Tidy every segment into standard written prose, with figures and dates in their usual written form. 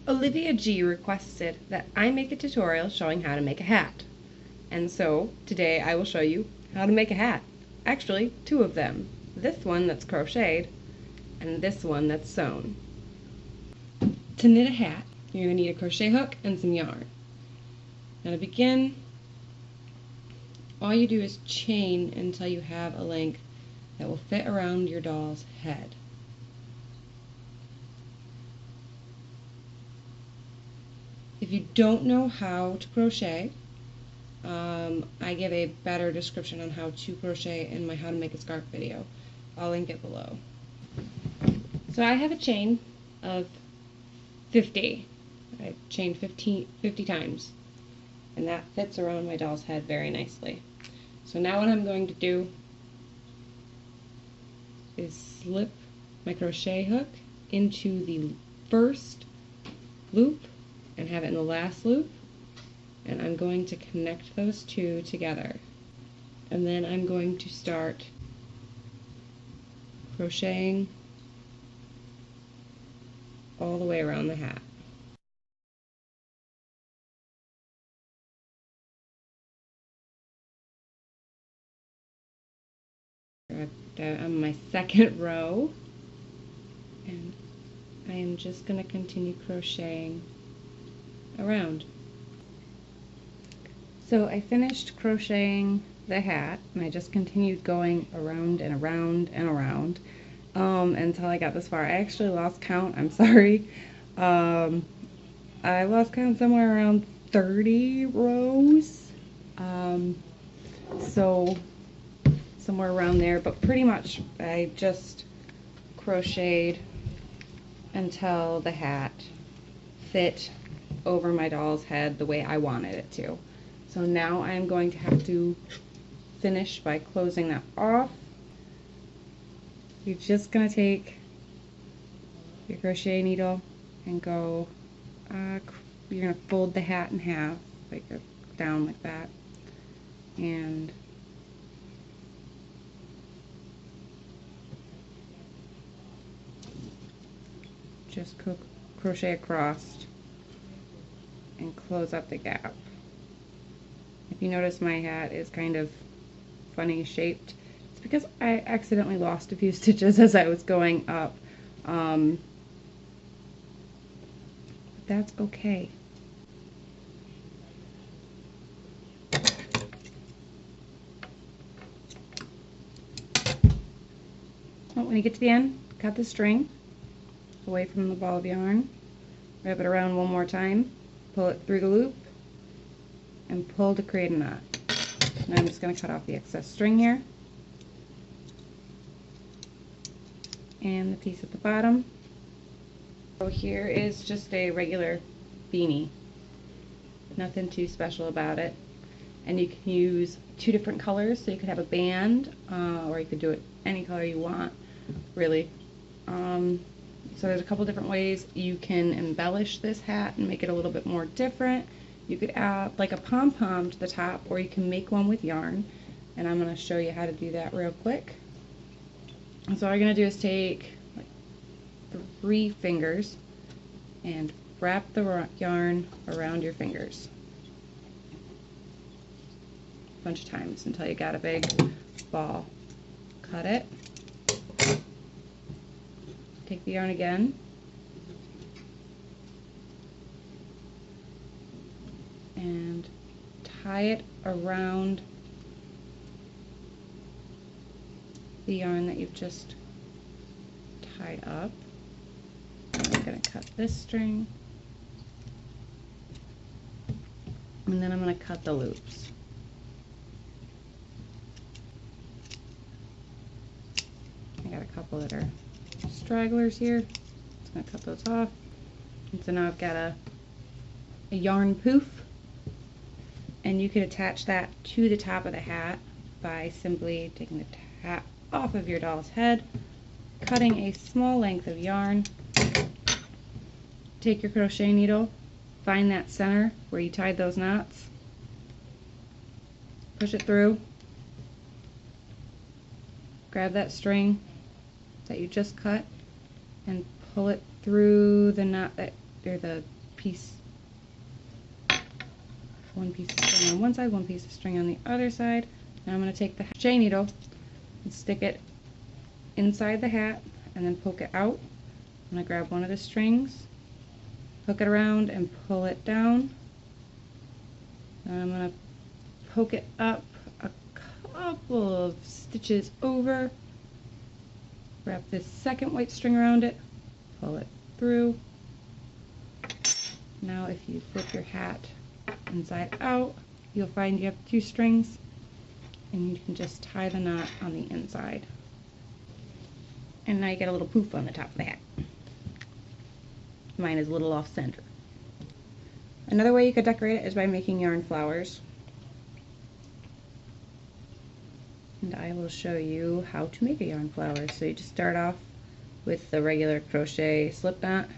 Olivia G requested that I make a tutorial showing how to make a hat. And so, today I will show you how to make a hat. Actually, two of them. This one that's crocheted, and this one that's sewn. To knit a hat, you're going to need a crochet hook and some yarn. Now to begin, all you do is chain until you have a length that will fit around your doll's head. If you don't know how to crochet, I give a better description on how to crochet in my How to Make a Scarf video. I'll link it below. So I have a chain of 50. I chained 50 times, and that fits around my doll's head very nicely. So now what I'm going to do is slip my crochet hook into the first loop and have it in the last loop, and I'm going to connect those two together, and then I'm going to start crocheting all the way around the hat. I'm on my second row, and I am just going to continue crocheting around. So I finished crocheting the hat, and I just continued going around and around and around until I got this far. I actually lost count, I'm sorry. I lost count somewhere around 30 rows, so somewhere around there, but pretty much I just crocheted until the hat fit over my doll's head the way I wanted it to. So now I'm going to have to finish by closing that off. You're just going to take your crochet needle and go, you're going to fold the hat in half, like down like that, and just crochet across and close up the gap. If you notice, my hat is kind of funny shaped. It's because I accidentally lost a few stitches as I was going up. But that's okay. Well, when you get to the end, cut the string away from the ball of yarn, wrap it around one more time, pull it through the loop, and pull to create a knot. And I'm just going to cut off the excess string here, and the piece at the bottom. So here is just a regular beanie. Nothing too special about it. And you can use two different colors, so you could have a band, or you could do it any color you want, really. So there's a couple different ways you can embellish this hat and make it a little bit more different. You could add like a pom-pom to the top, or you can make one with yarn, and I'm going to show you how to do that real quick. And so all you're going to do is take like 3 fingers and wrap the yarn around your fingers a bunch of times until you got a big ball. Cut it. Take the yarn again, and tie it around the yarn that you've just tied up. I'm going to cut this string, and then I'm going to cut the loops. I got a couple that are stragglers here. Just going to cut those off. And so now I've got a yarn poof, and you could attach that to the top of the hat by simply taking the hat off of your doll's head, cutting a small length of yarn, take your crochet needle, find that center where you tied those knots, push it through, grab that string that you just cut and pull it through the knot that or the piece, one piece of string on one side, one piece of string on the other side. Now I'm going to take the crochet needle and stick it inside the hat and then poke it out. I'm going to grab one of the strings, hook it around and pull it down. And I'm going to poke it up a couple of stitches over, wrap this second white string around it, pull it through. Now if you flip your hat inside out, you'll find you have 2 strings, and you can just tie the knot on the inside. And now you get a little poof on the top of the hat. Mine is a little off center. Another way you could decorate it is by making yarn flowers. And I will show you how to make a yarn flower. So you just start off with the regular crochet slip knot.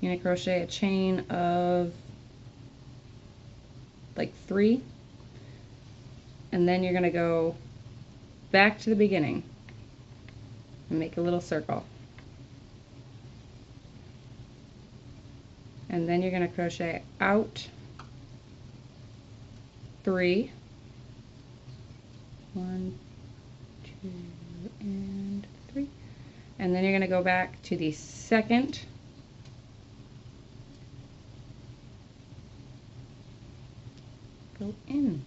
You're going to crochet a chain of like 3, and then you're going to go back to the beginning and make a little circle. And then you're going to crochet out 3, 1, 2, and 3, and then you're going to go back to the second go in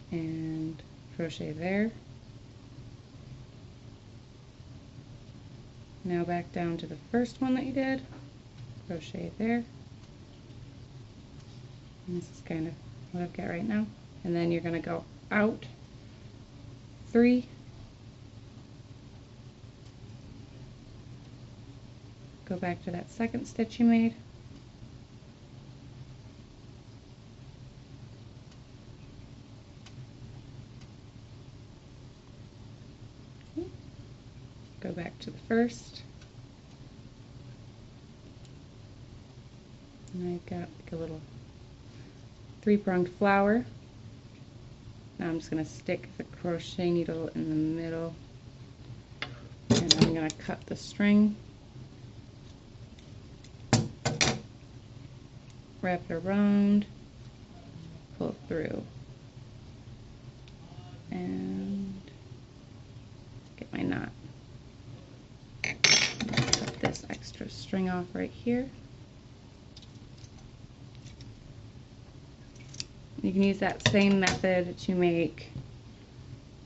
and crochet there. Now back down to the first one that you did, crochet there, and this is kind of what I've got right now. And then you're going to go out 3, go back to that second stitch you made, go back to the first, and I've got like a little 3-pronged flower. Now I'm just going to stick the crochet needle in the middle, and I'm going to cut the string, wrap it around, pull through, and get my knot. Cut this extra string off right here. You can use that same method to make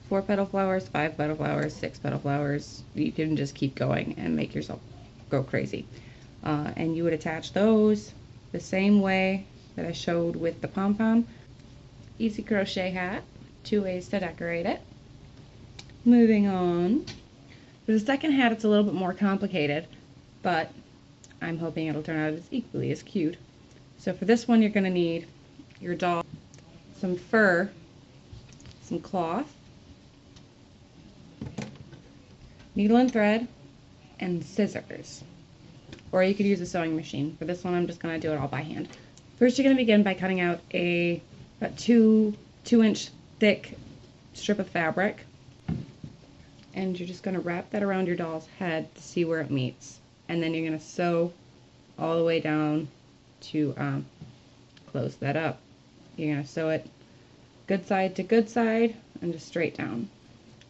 4-petal flowers, 5-petal flowers, 6-petal flowers. You can just keep going and make yourself go crazy. And you would attach those the same way that I showed with the pom-pom. Easy crochet hat, 2 ways to decorate it. Moving on. For the second hat, it's a little bit more complicated, but I'm hoping it'll turn out as equally as cute. So for this one, you're going to need your doll, some fur, some cloth, needle and thread, and scissors. Or you could use a sewing machine. For this one, I'm just going to do it all by hand. First, you're going to begin by cutting out about 2-inch thick strip of fabric. And you're just going to wrap that around your doll's head to see where it meets. And then you're going to sew all the way down to close that up. You're going to sew it good side to good side and just straight down.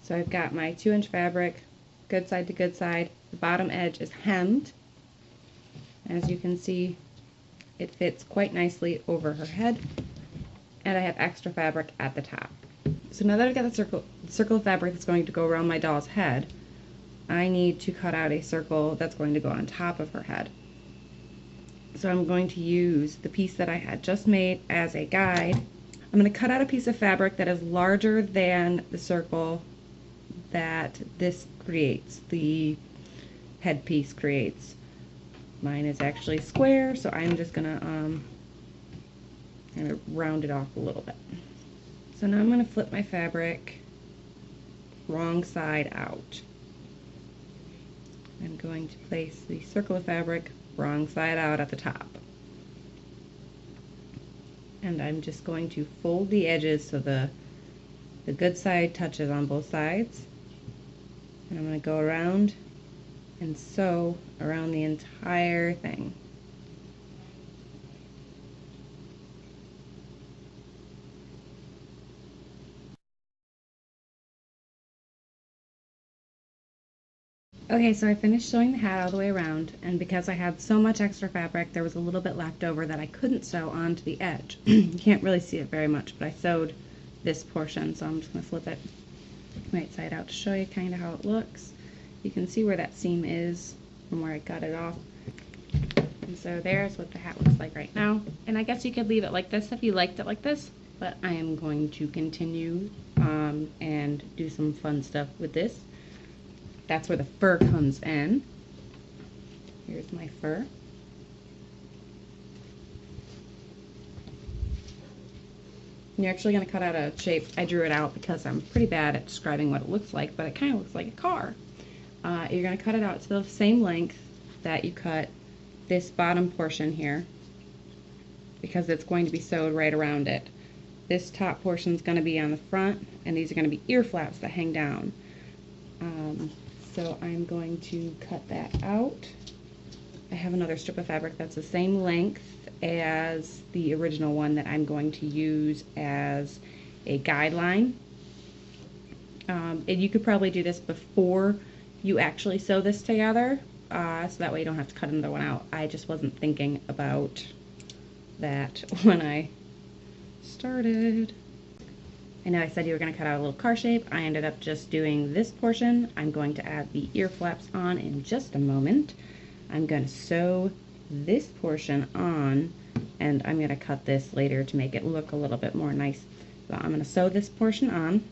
So I've got my 2-inch fabric, good side to good side. The bottom edge is hemmed. As you can see, it fits quite nicely over her head. And I have extra fabric at the top. So now that I've got the circle of fabric that's going to go around my doll's head, I need to cut out a circle that's going to go on top of her head. So I'm going to use the piece that I had just made as a guide. I'm going to cut out a piece of fabric that is larger than the circle that this creates, the headpiece creates. Mine is actually square, so I'm just going to kind of round it off a little bit. So now I'm going to flip my fabric wrong side out. I'm going to place the circle of fabric wrong side out at the top. And I'm just going to fold the edges so the good side touches on both sides. And I'm going to go around and sew around the entire thing. Okay, so I finished sewing the hat all the way around, and because I had so much extra fabric, there was a little bit left over that I couldn't sew onto the edge. You can't really see it very much, but I sewed this portion, so I'm just going to flip it right side out to show you kind of how it looks. You can see where that seam is from where I cut it off. And so there's what the hat looks like right now. And I guess you could leave it like this if you liked it like this, but I am going to continue and do some fun stuff with this. That's where the fur comes in. Here's my fur. You're actually going to cut out a shape. I drew it out because I'm pretty bad at describing what it looks like, but it kind of looks like a car. You're going to cut it out to the same length that you cut this bottom portion here, because it's going to be sewed right around it. This top portion is going to be on the front, and these are going to be ear flaps that hang down. So I'm going to cut that out. I have another strip of fabric that's the same length as the original one that I'm going to use as a guideline. And you could probably do this before you actually sew this together, so that way you don't have to cut another one out. I just wasn't thinking about that when I started. I know I said you were going to cut out a little car shape. I ended up just doing this portion. I'm going to add the ear flaps on in just a moment. I'm going to sew this portion on, and I'm going to cut this later to make it look a little bit more nice. So I'm going to sew this portion on,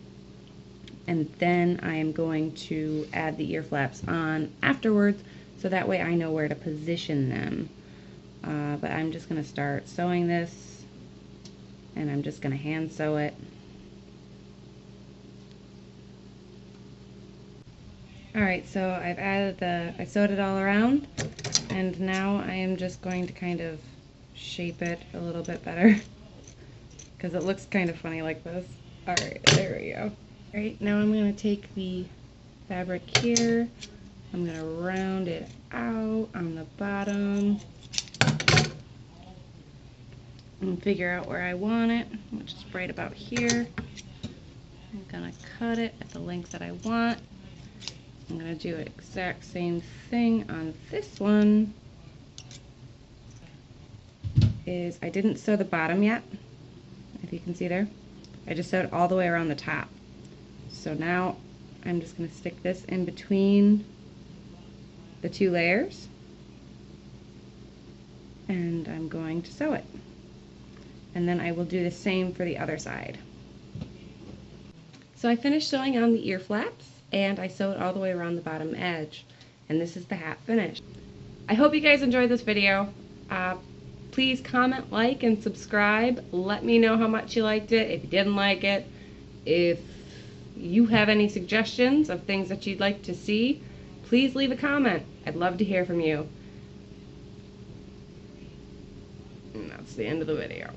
and then I am going to add the ear flaps on afterwards, so that way I know where to position them. But I'm just going to start sewing this, and I'm just going to hand sew it. Alright, so I sewed it all around, and now I am just going to kind of shape it a little bit better, because it looks kind of funny like this. Alright, there we go. Alright, now I'm going to take the fabric here, I'm going to round it out on the bottom, and figure out where I want it, which is right about here. I'm going to cut it at the length that I want. I'm going to do the exact same thing on this one. I didn't sew the bottom yet, if you can see there. I just sewed all the way around the top. So now I'm just going to stick this in between the two layers, and I'm going to sew it. And then I will do the same for the other side. So I finished sewing on the ear flaps, and I sewed all the way around the bottom edge, and this is the hat finished. I hope you guys enjoyed this video. Please comment, like, and subscribe. Let me know how much you liked it, if you didn't like it. If you have any suggestions of things that you'd like to see, please leave a comment. I'd love to hear from you. And that's the end of the video.